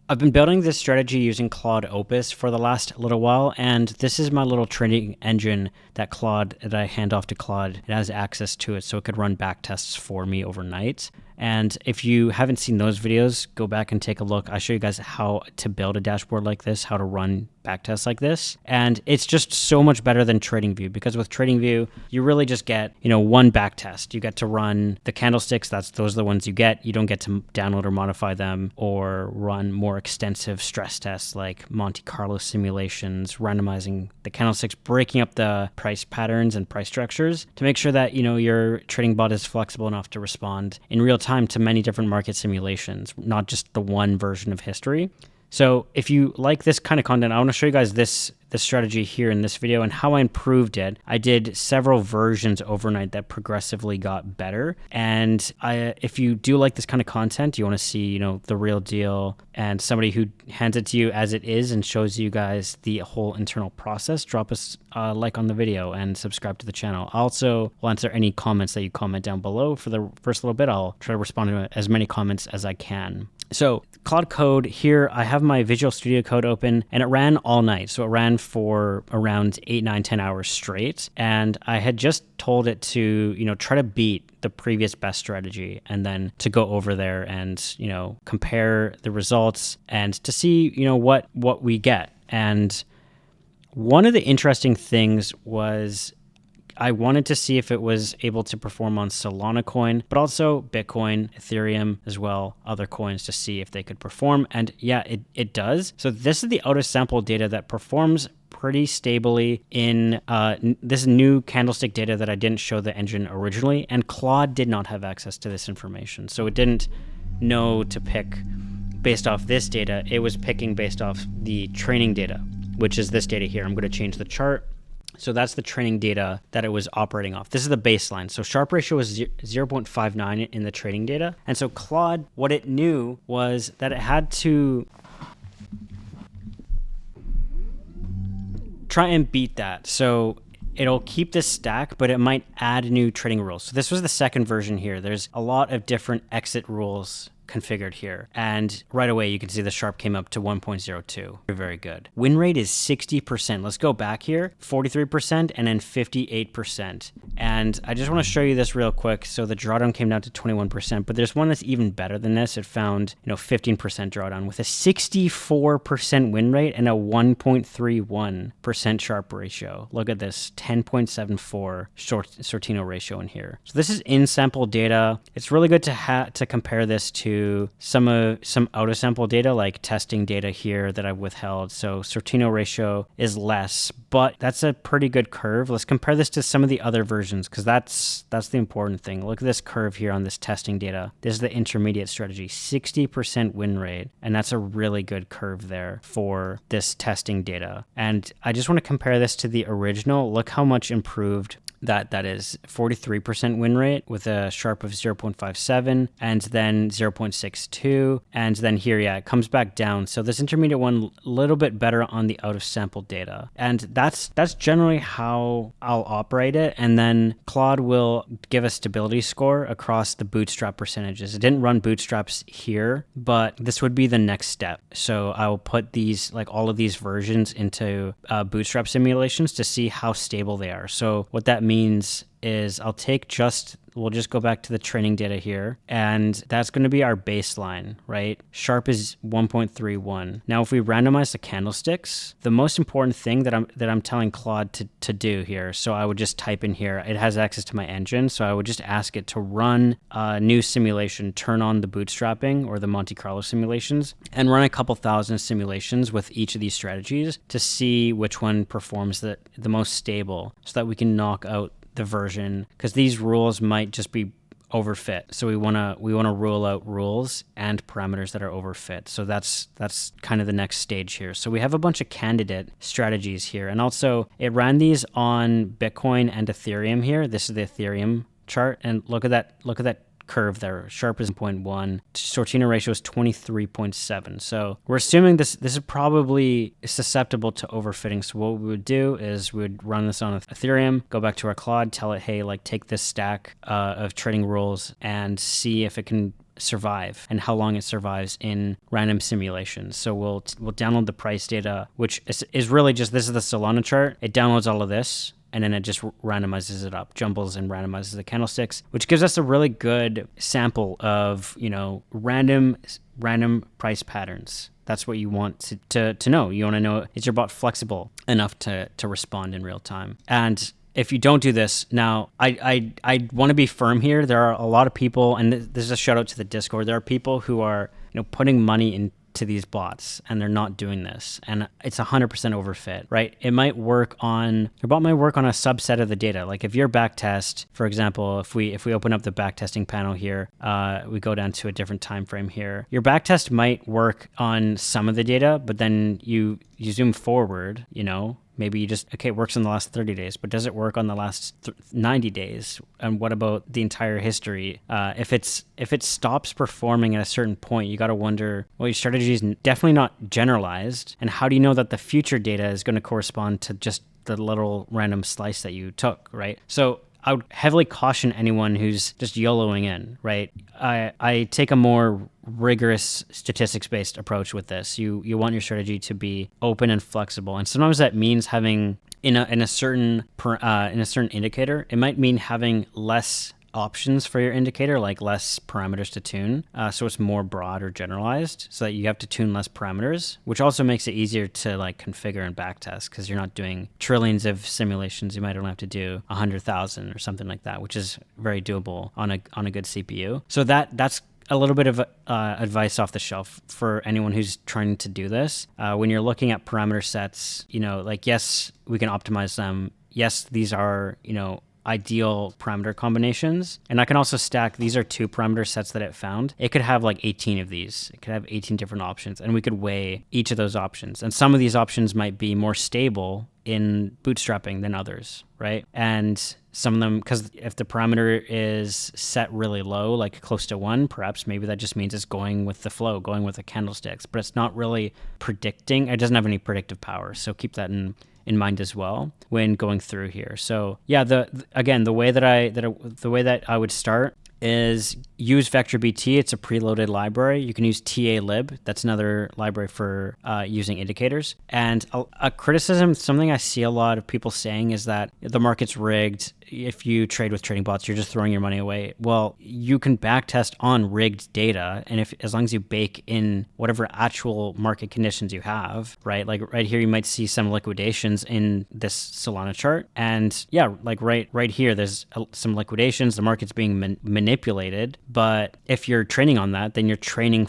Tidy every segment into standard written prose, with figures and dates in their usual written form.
I've been building this strategy using Claude Opus for the last little while, and this is my little trading engine that I hand off to Claude. It has access to it, so it could run backtests for me overnight. And if you haven't seen those videos, go back and take a look. I show you guys how to build a dashboard like this, how to run backtests like this. And it's just so much better than TradingView, because with TradingView, you really just get, one backtest. You get to run the candlesticks. Those are the ones you get. You don't get to download or modify them or run more extensive stress tests like Monte Carlo simulations, randomizing the candlesticks, breaking up the price patterns and price structures to make sure that, your trading bot is flexible enough to respond in real time to many different market simulations, not just the one version of history. So if you like this kind of content, I want to show you guys this strategy here in this video and how I improved it. I did several versions overnight that progressively got better. And if you do like this kind of content, you want to see, the real deal and somebody who hands it to you as it is and shows you guys the whole internal process, drop us a like on the video and subscribe to the channel. I also will answer any comments that you comment down below. For the first little bit, I'll try to respond to as many comments as I can. So Claude Code here, I have my Visual Studio Code open and it ran all night. So it ran for around 8, 9, 10 hours straight. And I had just told it to, try to beat the previous best strategy and then to go over there and, compare the results and to see, what we get. And one of the interesting things was I wanted to see if it was able to perform on Solana coin, but also Bitcoin, Ethereum as well, other coins to see if they could perform. And yeah, it does. So this is the out of sample data that performs pretty stably in this new candlestick data that I didn't show the engine originally. And Claude did not have access to this information. So it didn't know to pick based off this data. It was picking based off the training data, which is this data here. I'm going to change the chart. So that's the training data that it was operating off. This is the baseline. So Sharpe ratio was 0.59 in the training data. And so Claude, what it knew was that it had to try and beat that. So it'll keep this stack, but it might add new trading rules. So this was the second version here. There's a lot of different exit rules configured here. And right away, you can see the Sharpe came up to 1.02. Very, very good. Win rate is 60%. Let's go back here, 43% and then 58%. And I just want to show you this real quick. So the drawdown came down to 21%, but there's one that's even better than this. It found, 15% drawdown with a 64% win rate and a 1.31% Sharpe ratio. Look at this, 10.74 Sortino ratio in here. So this is in sample data. It's really good to compare this to some out of sample data like testing data here that I've withheld. So Sortino ratio is less, but that's a pretty good curve. Let's compare this to some of the other versions because that's the important thing. Look at this curve here on this testing data. This is the intermediate strategy, 60% win rate, and that's a really good curve there for this testing data. And I just want to compare this to the original. Look how much improved that is. 43% win rate with a Sharpe of 0.57 and then 0.62. And then here, yeah, it comes back down. So this intermediate one, a little bit better on the out of sample data. And that's generally how I'll operate it. And then Claude will give a stability score across the bootstrap percentages. It didn't run bootstraps here, but this would be the next step. So I will put these, like all of these versions into bootstrap simulations to see how stable they are. So what that means is we'll just go back to the training data here, and that's going to be our baseline, right? Sharpe is 1.31. Now, if we randomize the candlesticks, the most important thing that I'm telling Claude to do here, so I would just type in here, it has access to my engine, so I would just ask it to run a new simulation, turn on the bootstrapping or the Monte Carlo simulations, and run a couple thousand simulations with each of these strategies to see which one performs the most stable so that we can knock out the version, because these rules might just be overfit. So we want to rule out rules and parameters that are overfit. So that's kind of the next stage here. So we have a bunch of candidate strategies here, and also it ran these on Bitcoin and Ethereum here. This is the Ethereum chart, and look at that curve there. Sharpe is 0.1. Sortino ratio is 23.7. So we're assuming this is probably susceptible to overfitting. So what we would do is we would run this on Ethereum, go back to our Claude, tell it, hey, like take this stack of trading rules and see if it can survive and how long it survives in random simulations. So we'll download the price data, which is really just, this is the Solana chart. It downloads all of this, and then it just randomizes it up, jumbles and randomizes the candlesticks, which gives us a really good sample of, random price patterns. That's what you want to know. You want to know, is your bot flexible enough to respond in real time? And if you don't do this, now I want to be firm here. There are a lot of people, and this is a shout out to the Discord. There are people who are putting money into these bots, and they're not doing this, and it's 100% overfit, right? Your bot might work on a subset of the data. Like if your backtest, for example, if we open up the backtesting panel here, we go down to a different time frame here. Your backtest might work on some of the data, but then you zoom forward, maybe you just, okay, it works in the last 30 days, but does it work on the last 90 days? And what about the entire history? If it stops performing at a certain point, you got to wonder, well, your strategy is definitely not generalized. And how do you know that the future data is going to correspond to just the little random slice that you took, right? So I would heavily caution anyone who's just YOLOing in, right? I take a more rigorous statistics-based approach with this. You want your strategy to be open and flexible, and sometimes that means having in a certain indicator. It might mean having less options for your indicator, like less parameters to tune, so it's more broad or generalized, so that you have to tune less parameters, which also makes it easier to configure and backtest, because you're not doing trillions of simulations. You might only have to do 100,000 or something like that, which is very doable on a good CPU. So that's a little bit of advice off the shelf for anyone who's trying to do this. When you're looking at parameter sets, yes, we can optimize them. Yes, these are ideal parameter combinations. And I can also stack, these are 2 parameter sets that it found. It could have 18 of these. It could have 18 different options, and we could weigh each of those options. And some of these options might be more stable in bootstrapping than others, right? And some of them, because if the parameter is set really low, like close to 1, perhaps maybe that just means it's going with the flow, going with the candlesticks, but it's not really predicting. It doesn't have any predictive power. So keep that in mind as well when going through here. So yeah, the way that I would start is use VectorBT. It's a preloaded library. You can use TAlib. That's another library for using indicators. And a criticism, something I see a lot of people saying, is that the market's rigged. If you trade with trading bots, you're just throwing your money away. Well, you can backtest on rigged data, and as long as you bake in whatever actual market conditions you have, right? Like right here, you might see some liquidations in this Solana chart, and yeah, like right here, there's some liquidations. The market's being manipulated, but if you're training on that, then you're training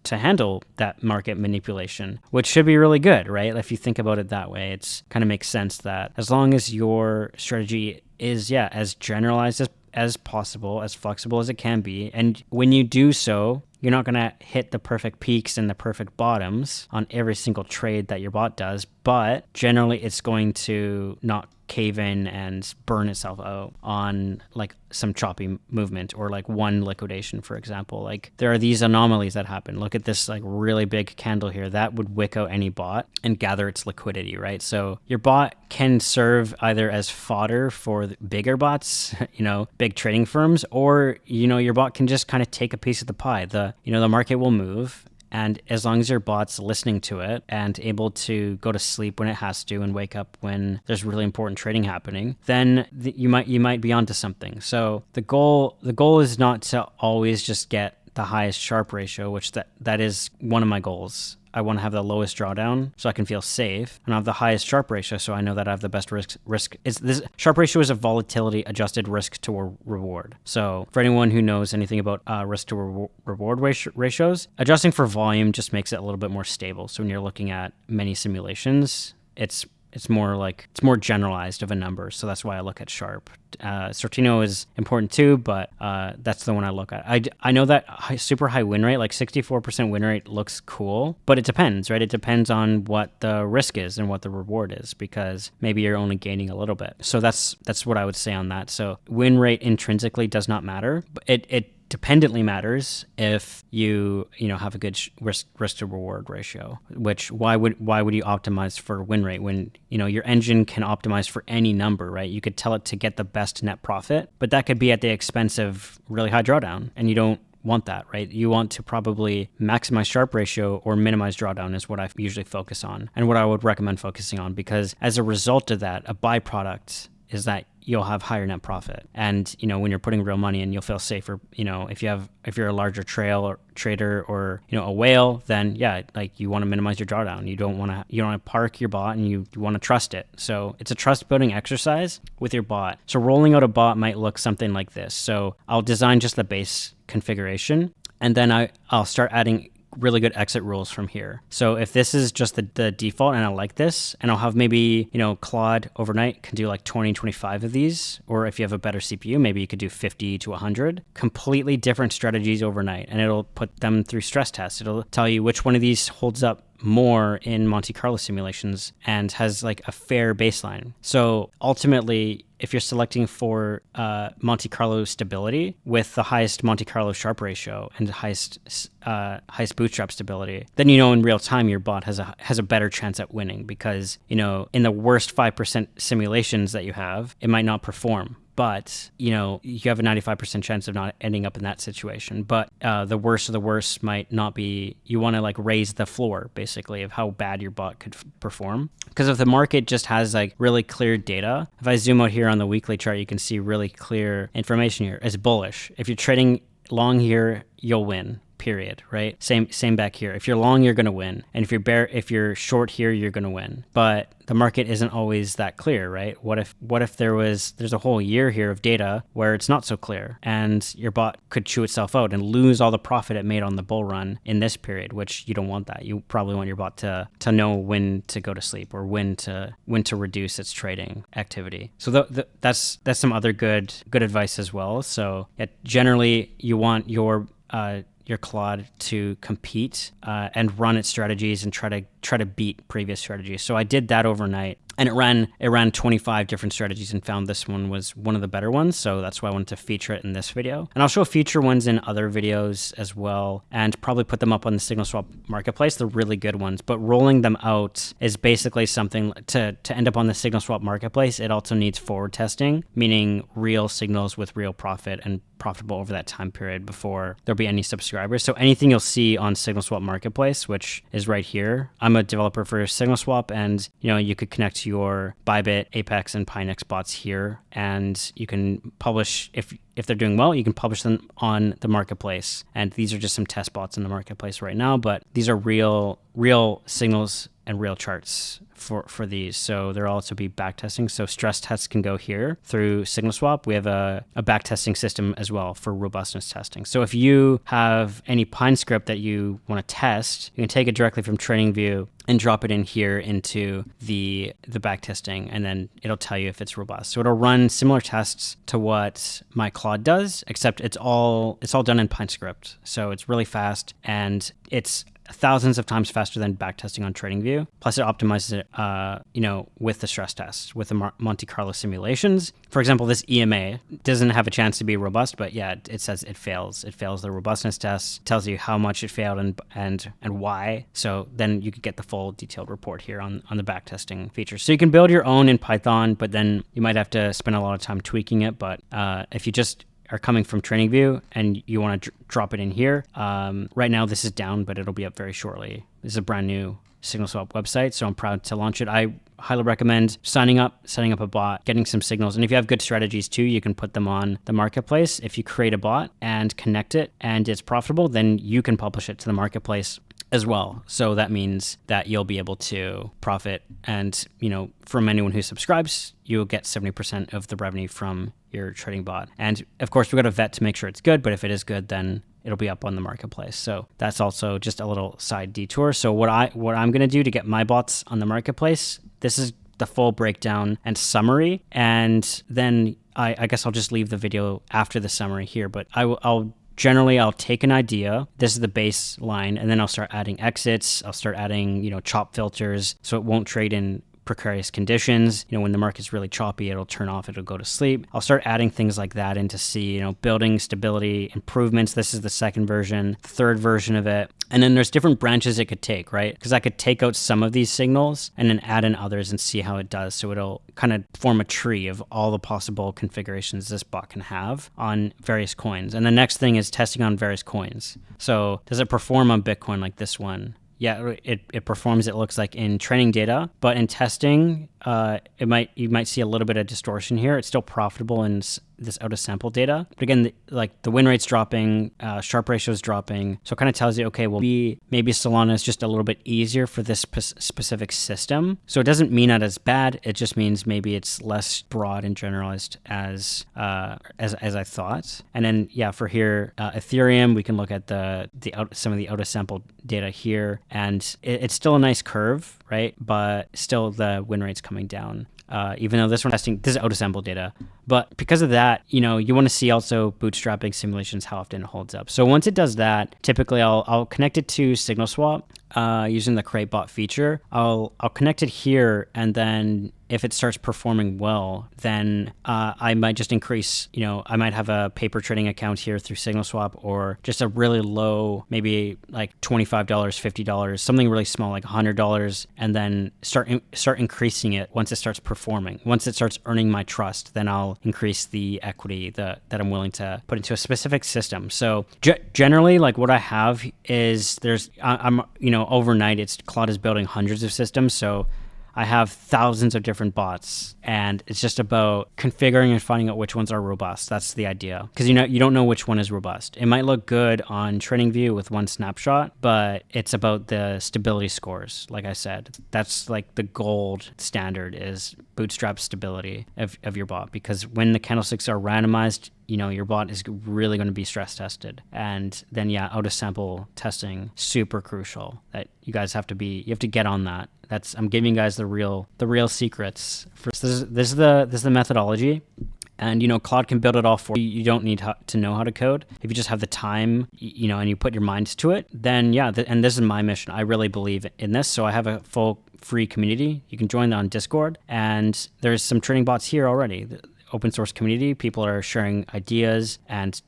to handle that market manipulation, which should be really good, right? If you think about it that way, it's kind of makes sense that as long as your strategy is, as generalized as possible, as flexible as it can be, and when you do so, you're not going to hit the perfect peaks and the perfect bottoms on every single trade that your bot does, but generally it's going to not cave in and burn itself out on some choppy movement or one liquidation, for example. There are these anomalies that happen. Look at this really big candle here. That would wick out any bot and gather its liquidity, right? So your bot can serve either as fodder for the bigger bots, big trading firms, or, your bot can just kind of take a piece of the pie. The market will move, and as long as your bot's listening to it and able to go to sleep when it has to and wake up when there's really important trading happening, then you might be onto something. So the goal is not to always just get the highest Sharpe ratio, which that is one of my goals. I want to have the lowest drawdown so I can feel safe, and I have the highest Sharpe ratio so I know that I have the best risk. This Sharpe ratio is a volatility adjusted risk to reward. So for anyone who knows anything about risk to reward ratios, adjusting for volume just makes it a little bit more stable. So when you're looking at many simulations, it's more generalized of a number. So that's why I look at Sharpe. Sortino is important too, but that's the one I look at. I know that super high win rate, 64% win rate, looks cool, but it depends, right? It depends on what the risk is and what the reward is, because maybe you're only gaining a little bit. So that's what I would say on that. So win rate intrinsically does not matter, but it dependently matters if you have a good risk to reward ratio. Which why would you optimize for win rate when your engine can optimize for any number, right? You could tell it to get the best net profit, but that could be at the expense of really high drawdown, and you don't want that, right? You want to probably maximize Sharpe ratio or minimize drawdown is what I usually focus on and what I would recommend focusing on, because as a result of that, a byproduct is that you'll have higher net profit. And, when you're putting real money in, you'll feel safer. If you're a larger trader or, a whale, then yeah, like you want to minimize your drawdown. You don't want to park your bot, and you want to trust it. So it's a trust building exercise with your bot. So rolling out a bot might look something like this. So I'll design just the base configuration, and then I'll start adding really good exit rules from here. So if this is just the default and I like this, and I'll have maybe, Claude overnight can do like 20, 25 of these, or if you have a better CPU, maybe you could do 50 to 100 completely different strategies overnight, and it'll put them through stress tests. It'll tell you which one of these holds up more in Monte Carlo simulations and has like a fair baseline. So ultimately, if you're selecting for Monte Carlo stability with the highest Monte Carlo Sharpe ratio and the highest bootstrap stability, then in real time your bot has a better chance at winning, because in the worst 5% simulations that you have, it might not perform. But, you have a 95% chance of not ending up in that situation. But the worst of the worst might not be, you want to like raise the floor, basically, of how bad your bot could perform. Because if the market just has like really clear data, if I zoom out here on the weekly chart, you can see really clear information here. It's bullish. If you're trading long here, you'll win. Period, right? Same back here. If you're long, you're going to win. And if you're short here, you're going to win. But the market isn't always that clear, right? What if there's a whole year here of data where it's not so clear, and your bot could chew itself out and lose all the profit it made on the bull run in this period, which you don't want that. You probably want your bot to know when to go to sleep or when to reduce its trading activity. So that's some other good advice as well. So yeah, generally you want your Claude to compete and run its strategies and try to beat previous strategies. So I did that overnight, and it ran 25 different strategies and found this one was one of the better ones. So that's why I wanted to feature it in this video. And I'll show future ones in other videos as well, and probably put them up on the Signal Swap marketplace. They're really good ones, but rolling them out is basically something to end up on the Signal Swap marketplace. It also needs forward testing, meaning real signals with real profit and profitable over that time period before there'll be any subscribers. So anything you'll see on Signal Swap marketplace, which is right here, I'm a developer for Signal Swap, and you could connect your Bybit, Apex, and Pinex bots here, and you can publish if they're doing well, you can publish them on the marketplace. And these are just some test bots in the marketplace right now, but these are real signals and real charts for these. So there'll also be backtesting. So stress tests can go here through Signal Swap. We have a backtesting system as well for robustness testing. So if you have any Pine script that you want to test, you can take it directly from TradingView and drop it in here into the backtesting, and then it'll tell you if it's robust. So it'll run similar tests to what my Claude does, except it's all done in Pine script. So it's really fast, and it's thousands of times faster than backtesting on TradingView. Plus, it optimizes it, with the stress tests, with the Monte Carlo simulations. For example, this EMA doesn't have a chance to be robust, but yeah, it says it fails. It fails the robustness test, tells you how much it failed and why. So then you could get the full detailed report here on the backtesting feature. So you can build your own in Python, but then you might have to spend a lot of time tweaking it. But if you just are coming from TradingView and you want to drop it in here, right now this is down, but it'll be up very shortly. This is a brand new Signal Swap website, so I'm proud to launch it. I highly recommend signing up a bot, getting some signals. And if you have good strategies too, you can put them on the marketplace. If you create a bot and connect it and it's profitable, then you can publish it to the marketplace as well. So that means that you'll be able to profit, and from anyone who subscribes, you'll get 70% of the revenue from your trading bot. And of course, we've got to vet to make sure it's good, but if it is good, then it'll be up on the marketplace. So that's also just a little side detour. So what I'm going to do to get my bots on the marketplace, this is the full breakdown and summary, and then I guess I'll just leave the video after the summary here, but I'll take an idea. This is the baseline, and then I'll start adding exits. I'll start adding, chop filters, so it won't trade in precarious conditions. When the market's really choppy, it'll turn off, it'll go to sleep. I'll start adding things like that in to see, building stability improvements. This is the second version, the third version of it. And then there's different branches it could take, right? Because I could take out some of these signals and then add in others and see how it does. So it'll kind of form a tree of all the possible configurations this bot can have on various coins. And the next thing is testing on various coins. So does it perform on Bitcoin like this one? Yeah, it performs, it looks like, in training data, but in testing, you might see a little bit of distortion here. It's still profitable in this out of sample data, but again, the win rate's dropping, Sharpe ratio is dropping, so it kind of tells you, okay, well, maybe Solana is just a little bit easier for this specific system. So it doesn't mean that it's bad. It just means maybe it's less broad and generalized as I thought. And then for here, Ethereum, we can look at some of the out of sample data here, and it's still a nice curve, right? But still the win rate's coming down. Even though this is out of sample data. But because of that, you want to see also bootstrapping simulations, how often it holds up. So once it does that, typically I'll connect it to SignalSwap using the create bot feature. I'll connect it here, and then if it starts performing well, then I might just increase, I might have a paper trading account here through SignalSwap, or just a really low, maybe like $25, $50, something really small, like $100, and then start increasing it once it starts performing. Once it starts earning my trust, then I'll increase the equity that I'm willing to put into a specific system. So generally, like what I have is I'm overnight, Claude is building hundreds of systems, so I have thousands of different bots, and it's just about configuring and finding out which ones are robust. That's the idea, because you don't know which one is robust. It might look good on TradingView with one snapshot, but it's about the stability scores. Like I said, that's like the gold standard is bootstrap stability of your bot, because when the candlesticks are randomized, your bot is really going to be stress tested. And then out of sample testing, super crucial. That you guys have to get on that. I'm giving you guys the real secrets. This is the methodology. And, Claude can build it all for you. You don't need to know how to code. If you just have the time, and you put your mind to it, then and this is my mission. I really believe in this. So I have a full free community. You can join on Discord, and there's some trading bots here already. The open source community, people are sharing ideas and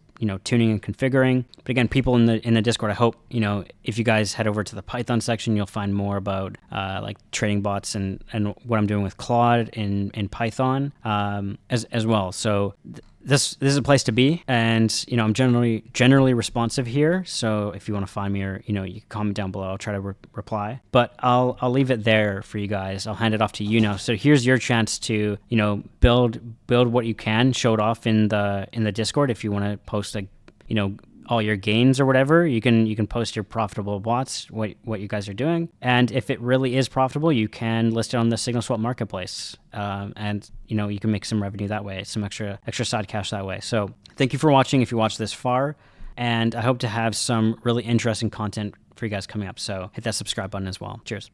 tuning and configuring. But again, people in the Discord, I hope, if you guys head over to the Python section, you'll find more about like trading bots and what I'm doing with Claude in Python as well. So this is a place to be, and I'm generally responsive here. So if you want to find me, or you can comment down below, I'll try to reply. But I'll leave it there for you guys. I'll hand it off to you now. So here's your chance to build what you can, show it off in the Discord. If you want to post all your gains or whatever, you can post your profitable bots, what you guys are doing. And if it really is profitable, you can list it on the SignalSwap marketplace. And you can make some revenue that way, some extra side cash that way. So thank you for watching if you watched this far. And I hope to have some really interesting content for you guys coming up. So hit that subscribe button as well. Cheers.